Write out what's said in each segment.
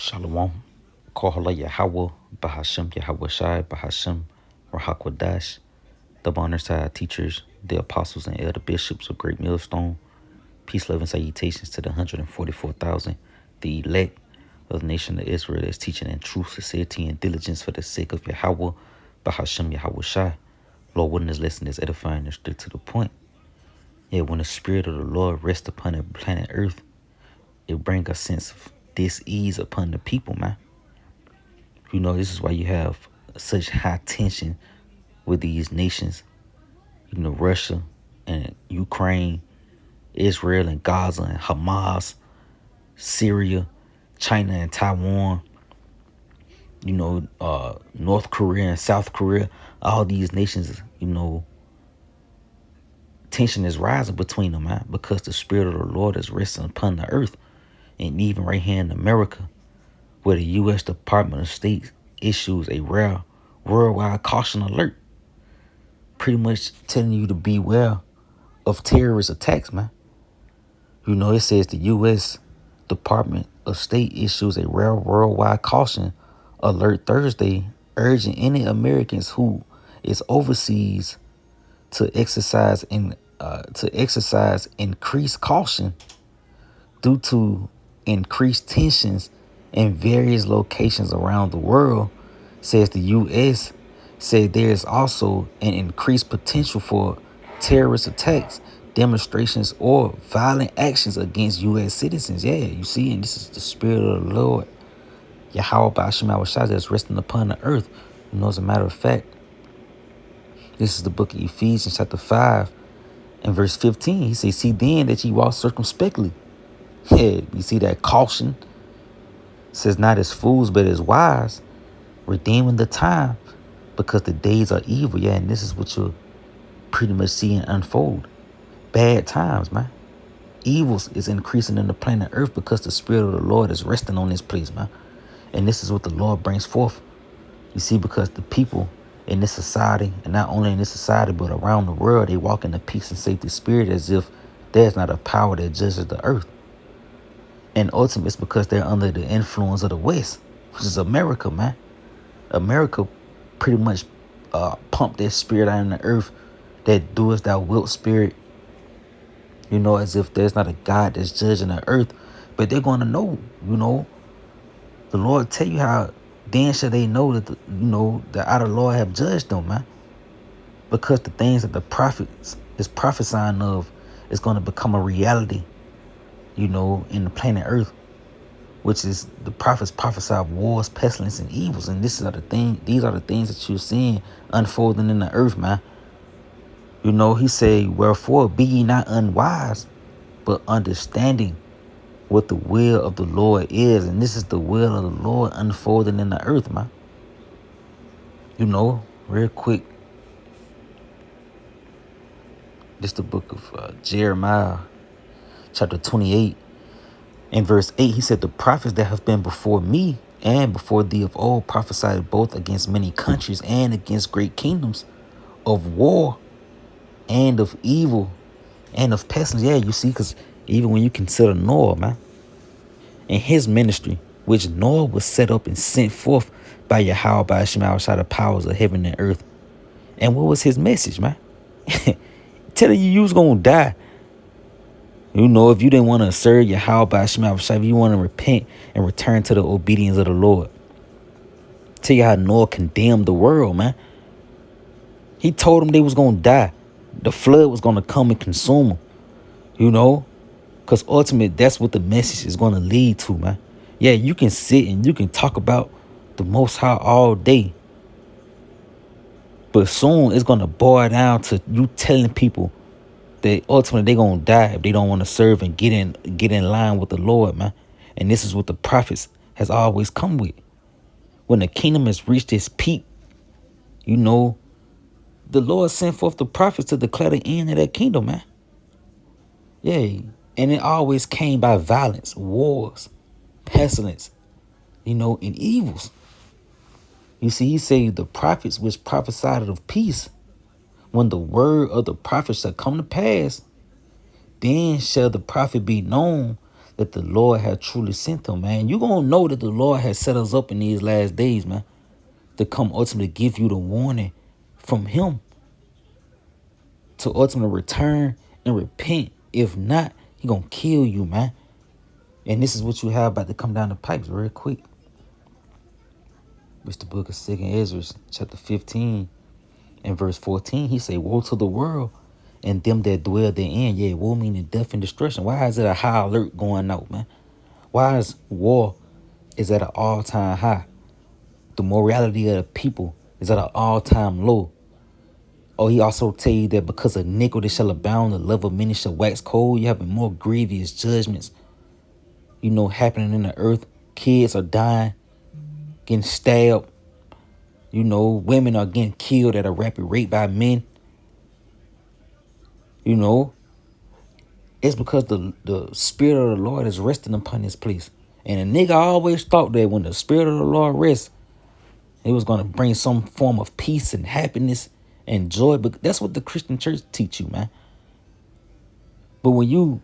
Shalom. Kohala Yahweh, Bahashem Yahweh Shai, Bahashem Rahakwadash. The honors to our teachers, the apostles and elder bishops of Great Millstone. Peace, love, and salutations to the 144,000, the elect of the nation of Israel that's teaching in truth, sincerity, and diligence for the sake of Yahweh, Bahashem Yahweh Shai. Lord, when this lesson is edifying and straight to the point. Yeah, when the Spirit of the Lord rests upon the planet Earth, it brings a sense of dis-ease upon the people, man. You know, this is why you have such high tension with these nations. You know, Russia and Ukraine, Israel and Gaza and Hamas, Syria, China and Taiwan, you know, North Korea and South Korea. All these nations, you know, tension is rising between them, man, because the Spirit of the Lord is resting upon the earth. And even right here in America, where the U.S. Department of State issues a rare worldwide caution alert, pretty much telling you to beware of terrorist attacks, man. You know, it says the U.S. Department of State issues a rare worldwide caution alert Thursday, urging any Americans who is overseas to exercise increased caution due to increased tensions in various locations around the world. Says the U.S. said there is also an increased potential for terrorist attacks, demonstrations, or violent actions against U.S. citizens. Yeah, you see, and this is the Spirit of the Lord, Yahweh Ba'ashem Awashai, that's resting upon the earth. You know, as a matter of fact, this is the book of Ephesians chapter 5 and verse 15. He says, see then that ye walk circumspectly. Yeah, you see that caution. It says, not as fools, but as wise, redeeming the time, because the days are evil. Yeah, and this is what you're pretty much seeing unfold. Bad times, man. Evils is increasing in the planet Earth because the Spirit of the Lord is resting on this place, man. And this is what the Lord brings forth. You see, because the people in this society, and not only in this society, but around the world, they walk in the peace and safety spirit as if there's not a power that judges the earth. And ultimately, it's because they're under the influence of the West, which is America, man. America pretty much pumped that spirit out in the earth, that doest thou wilt spirit, you know, as if there's not a God that's judging the earth. But they're going to know, you know, the Lord tell you how then shall they know that, the outer Lord have judged them, man. Because the things that the prophets is prophesying of is going to become a reality, you know, in the planet Earth, which is the prophets prophesy of wars, pestilence, and evils. And these are the things that you're seeing unfolding in the earth, man. You know, he say, wherefore be ye not unwise, but understanding what the will of the Lord is. And this is the will of the Lord unfolding in the earth, man. You know, real quick, this is the book of Jeremiah, chapter 28. In verse 8, he said, the prophets that have been before me and before thee of old prophesied both against many countries and against great kingdoms, of war and of evil and of pestilence. Yeah, you see, because even when you consider Noah, man, and his ministry, which Noah was set up and sent forth by Yahweh, by Shema, the powers of heaven and earth. And what was his message, man? Telling you was going to die. You know, if you didn't want to serve Yahweh by Shema, if you want to repent and return to the obedience of the Lord. Tell you how Noah condemned the world, man. He told them they was going to die. The flood was going to come and consume them, you know, because ultimately that's what the message is going to lead to, man. Yeah, you can sit and you can talk about the Most High all day, but soon it's going to boil down to you telling people that ultimately they're going to die if they don't want to serve and get in line with the Lord, man. And this is what the prophets has always come with. When the kingdom has reached its peak, you know, the Lord sent forth the prophets to declare the end of that kingdom, man. Yeah. And it always came by violence, wars, pestilence, you know, and evils. You see, he said the prophets which prophesied of peace, when the word of the prophet shall come to pass, then shall the prophet be known that the Lord had truly sent them, man. You gonna know that the Lord has set us up in these last days, man, to come ultimately give you the warning from him to ultimately return and repent. If not, he gonna kill you, man. And this is what you have about to come down the pipes real quick. It's the book of 2nd Ezra, chapter 15 and verse 14. He say, woe to the world and them that dwell therein. Yeah, woe meaning death and destruction. Why is it a high alert going out, man? Why is war is at an all-time high? The morality of the people is at an all-time low. Oh, he also tell you that because of iniquity shall abound, the love of many shall wax cold. You having more grievous judgments, happening in the earth. Kids are dying, getting stabbed. Women are getting killed at a rapid rate by men. It's because the spirit of the Lord is resting upon this place. And a nigga always thought that when the spirit of the Lord rests, it was going to bring some form of peace and happiness and joy. But that's what the Christian church teach you, man. But when you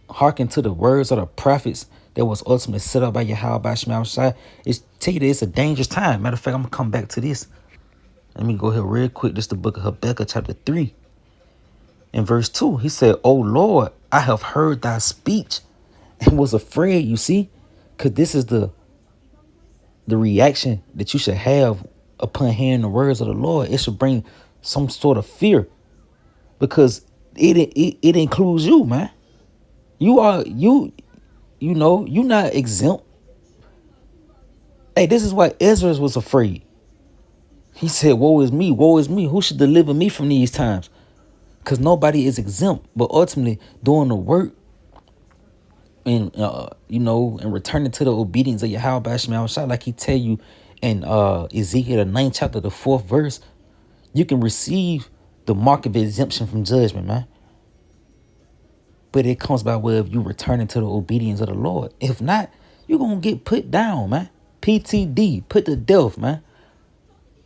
hearken to the words of the prophets that was ultimately set up by Yahweh Shema Shai, it's tell you that it's a dangerous time. Matter of fact, I'm going to come back to this. Let me go here real quick. This is the book of Habakkuk, chapter 3. In verse 2, he said, O Lord, I have heard thy speech and was afraid, you see? Because this is the reaction that you should have upon hearing the words of the Lord. It should bring some sort of fear because it includes you, man. You're not exempt. Hey, this is why Ezra was afraid. He said, woe is me, who should deliver me from these times? Because nobody is exempt, but ultimately doing the work and and returning to the obedience of Yahweh Shema Shai, like he tell you in Ezekiel the 9th chapter, the 4th verse, you can receive the mark of exemption from judgment, man. But it comes by way of you returning to the obedience of the Lord. If not, you're gonna get put down, man. PTD, put to death, man.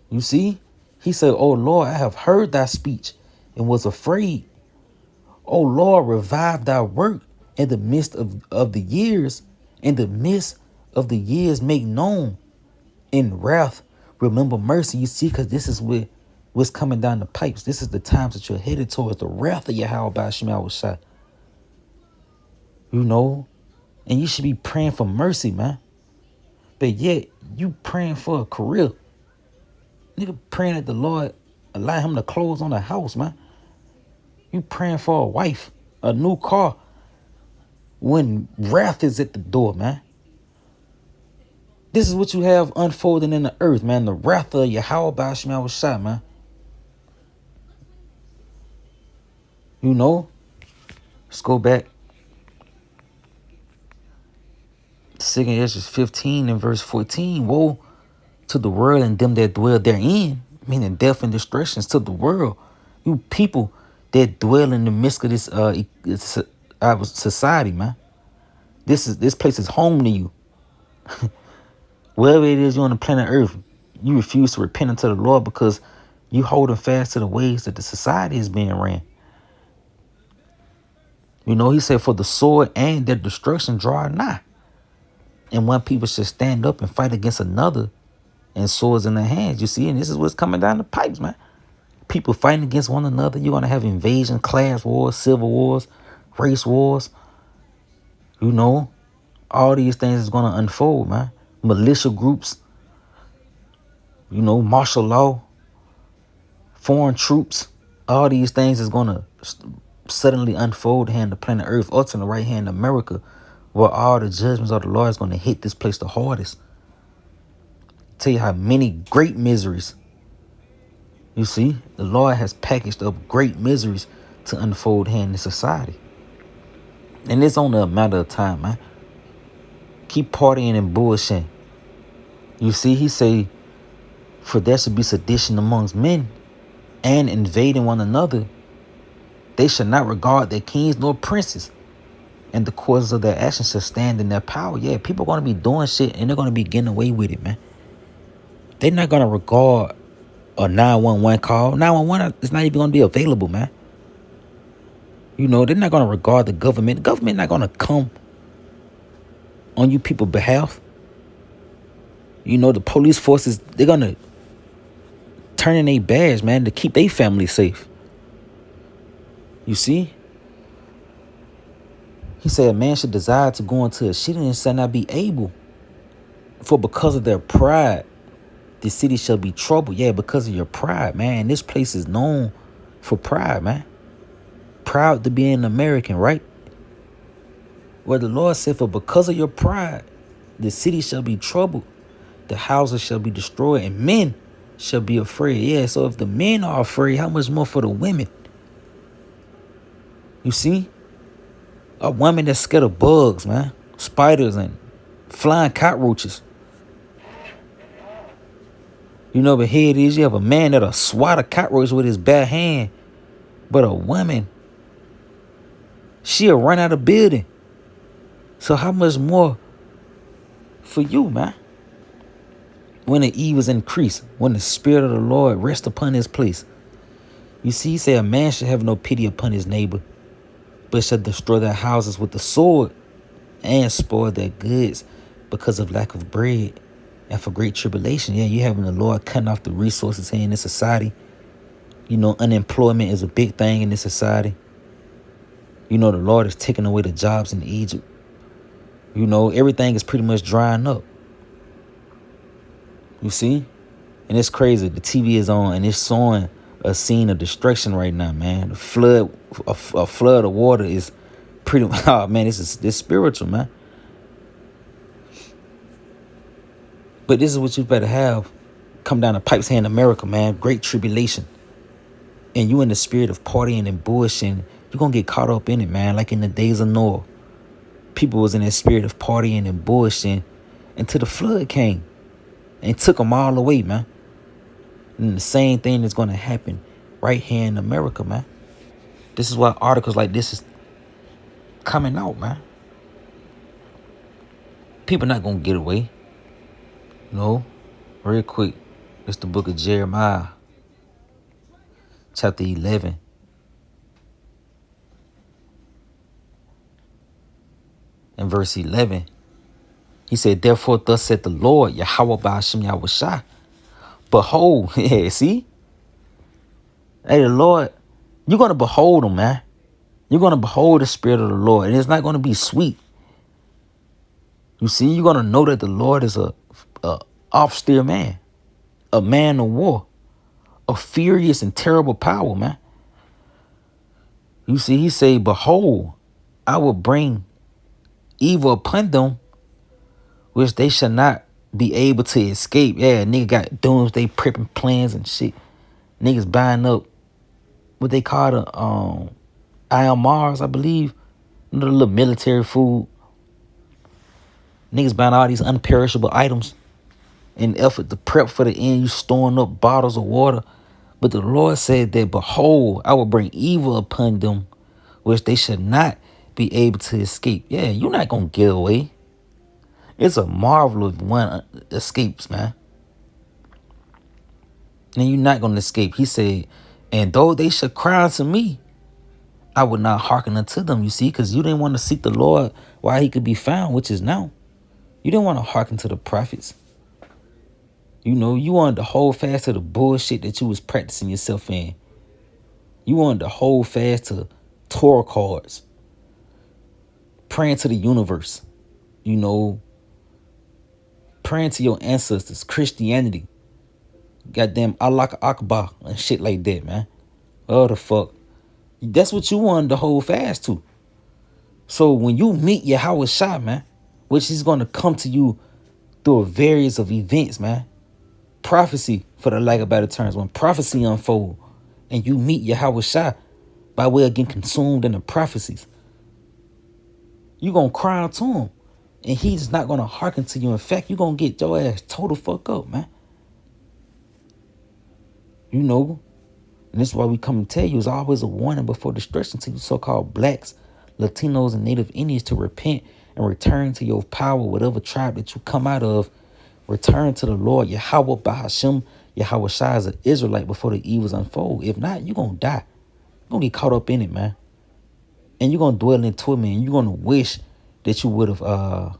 You see? He said, oh Lord, I have heard thy speech and was afraid. Oh Lord, revive thy work in the midst of the years. In the midst of the years, make known. In wrath, remember mercy. You see, because this is what's coming down the pipes. This is the times that you're headed towards the wrath of Yahweh Shema Shai. And you should be praying for mercy, man. But yet, you praying for a career. Nigga praying that the Lord allow him to close on a house, man. You praying for a wife, a new car, when wrath is at the door, man. This is what you have unfolding in the earth, man. The wrath of Yahweh Shema Shai, man. Let's go back. 2nd Ezra 15 and verse 14. Woe to the world and them that dwell therein, meaning death and destructions to the world. You people that dwell in the midst of this society, man. This place is home to you. Wherever it is you're on the planet Earth, you refuse to repent unto the Lord because you holding fast to the ways that the society is being ran. He said, for the sword and their destruction draw nigh. And one people should stand up and fight against another and swords in their hands. You see, and this is what's coming down the pipes, man. People fighting against one another. You're going to have invasion, class wars, civil wars, race wars. All these things is going to unfold, man. Militia groups, martial law, foreign troops. All these things is going to suddenly unfold here on the planet Earth, or to the right hand of America, where all the judgments of the Lord is going to hit this place the hardest. Tell you how many great miseries. You see, the Lord has packaged up great miseries to unfold here in this society. And it's only a matter of time, man. Keep partying and bullshitting. You see, he say, for there should be sedition amongst men and invading one another. They shall not regard their kings nor princes, and the causes of their actions shall stand in their power. Yeah, people are going to be doing shit and they're going to be getting away with it, man. They're not going to regard a 911 call. 911 is not even going to be available, man. They're not going to regard the government. The government not going to come on you people behalf. You know, the police forces, they're gonna turn in their badge, man, to keep their family safe. You see? He said a man should desire to go into a city and shall not be able. For because of their pride, the city shall be troubled. Yeah, because of your pride, man. This place is known for pride, man. Proud to be an American, right? Where the Lord said, for because of your pride, the city shall be troubled. The houses shall be destroyed, and men shall be afraid. Yeah, so if the men are afraid, how much more for the women? You see? A woman that's scared of bugs, man. Spiders and flying cockroaches. You know, but here it is. You have a man that'll swat a cockroach with his bare hand. But a woman, she'll run out of building. So how much more for you, man? When the evils increase, when the spirit of the Lord rests upon this place. You see, he said a man should have no pity upon his neighbor, but shall destroy their houses with the sword and spoil their goods because of lack of bread and for great tribulation. Yeah, you having the Lord cutting off the resources here in this society. You know, unemployment is a big thing in this society. You know, the Lord is taking away the jobs in Egypt. You know, everything is pretty much drying up. You see? And it's crazy. The TV is on and it's showing a scene of destruction right now, man. The flood, a flood of water is pretty, oh man, this spiritual, man. But this is what you better have come down the pipes here in America, man. Great tribulation. And you in the spirit of partying and bullshitting, you're going to get caught up in it, man. Like in the days of Noah. People was in that spirit of partying and bullshitting until the flood came and took them all away, man. And the same thing is going to happen right here in America, man. This is why articles like this is coming out, man. People not going to get away. No. Real quick. It's the book of Jeremiah. Chapter 11. And verse 11. He said, therefore, thus said the Lord, Yahweh Ba'ashem Yahushai. Behold, yeah, see? Hey, the Lord, you're going to behold him, man. You're going to behold the spirit of the Lord. And it's not going to be sweet. You see, you're going to know that the Lord is a austere man. A man of war. A furious and terrible power, man. You see, he said, behold, I will bring evil upon them, which they shall not be able to escape. Yeah, nigga got doomsday prepping plans and shit. Niggas buying up what they call the IMRs, I believe. You know, the little military food. Niggas buying all these unperishable items in the effort to prep for the end. You storing up bottles of water. But the Lord said that, behold, I will bring evil upon them, which they should not be able to escape. Yeah, you're not going to get away. It's a marvel if one escapes, man. And you're not going to escape. He said, and though they should cry unto me, I would not hearken unto them, you see, because you didn't want to seek the Lord while he could be found, which is now. You didn't want to hearken to the prophets. You know, you wanted to hold fast to the bullshit that you was practicing yourself in. You wanted to hold fast to Torah cards, praying to the universe, you know, praying to your ancestors, Christianity, goddamn Allah Akbar and shit like that, man. Oh, the fuck. That's what you wanted to hold fast to. So when you meet Yahweh Shai, man, which is going to come to you through a various of events, man. Prophecy, for the lack of better terms, when prophecy unfold and you meet Yahweh Shai by way of getting consumed in the prophecies, you're going to cry out to him. And he's not going to hearken to you. In fact, you're going to get your ass total fuck up, man. You know, and this is why we come and tell you, it's always a warning before destruction to you so-called blacks, Latinos, and Native Indians to repent and return to your power, whatever tribe that you come out of. Return to the Lord, Yahweh Bahashem, Yahweh Shai as an Israelite before the evils unfold. If not, you're going to die. You're going to get caught up in it, man. And you're going to dwell in torment. And you're going to wish that you would have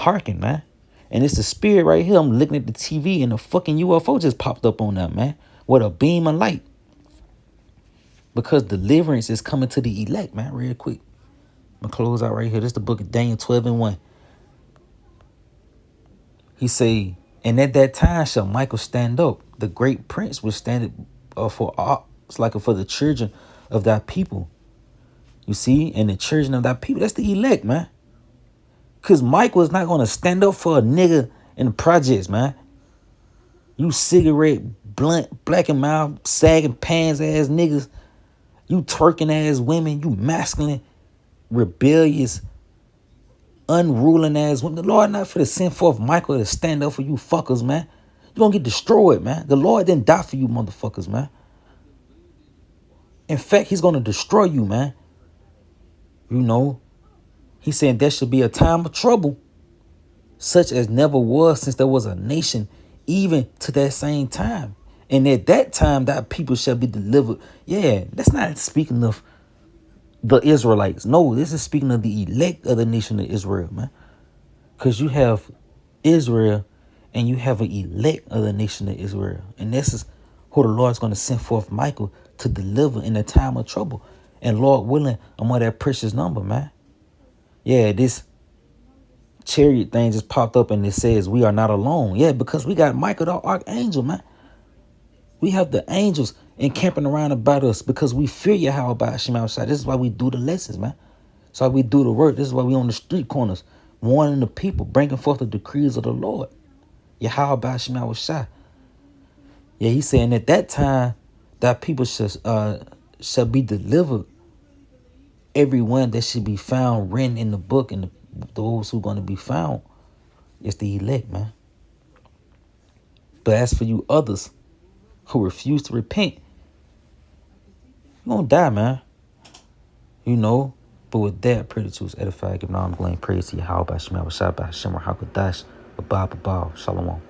Hearken, man. And it's the spirit right here. I'm looking at the TV and the fucking UFO just popped up on that, man. With a beam of light. Because deliverance is coming to the elect, man. Real quick. I'm going to close out right here. This is the book of Daniel 12:1. He say, and at that time shall Michael stand up. The great prince will stand it's like for the children of thy people. You see? And the children of thy people. That's the elect, man. Because Michael is not going to stand up for a nigga in the projects, man. You cigarette, blunt, black and mild, sagging pants ass niggas. You twerking ass women. You masculine, rebellious, unruling ass women. The Lord not for to send forth Michael to stand up for you fuckers, man. You gonna get destroyed, man. The Lord didn't die for you motherfuckers, man. In fact, he's gonna destroy you, man. You know, he said there should be a time of trouble, such as never was since there was a nation, even to that same time. And at that time, that people shall be delivered. Yeah, that's not speaking of the Israelites. No, this is speaking of the elect of the nation of Israel, man. Because you have Israel and you have an elect of the nation of Israel. And this is who the Lord's going to send forth Michael to deliver in a time of trouble. And Lord willing, I'm on that precious number, man. Yeah, this chariot thing just popped up and it says we are not alone. Yeah, because we got Michael the archangel, man. We have the angels encamping around about us because we fear Yahweh by Hashem outside. This is why we do the lessons, man. That's why we do the work. This is why we on the street corners, warning the people, bringing forth the decrees of the Lord. Yahweh by Hashem outside. Yeah, he's saying at that time that people shall be delivered. Everyone that should be found written in the book, and those who are going to be found, it's the elect, man. But as for you others who refuse to repent, you're going to die, man. You know, but with that, pray that you was edified. Give all glory and praise to Yahweh by Shema, Shabbat, Hashem, Hakadash, Abba, Shalom.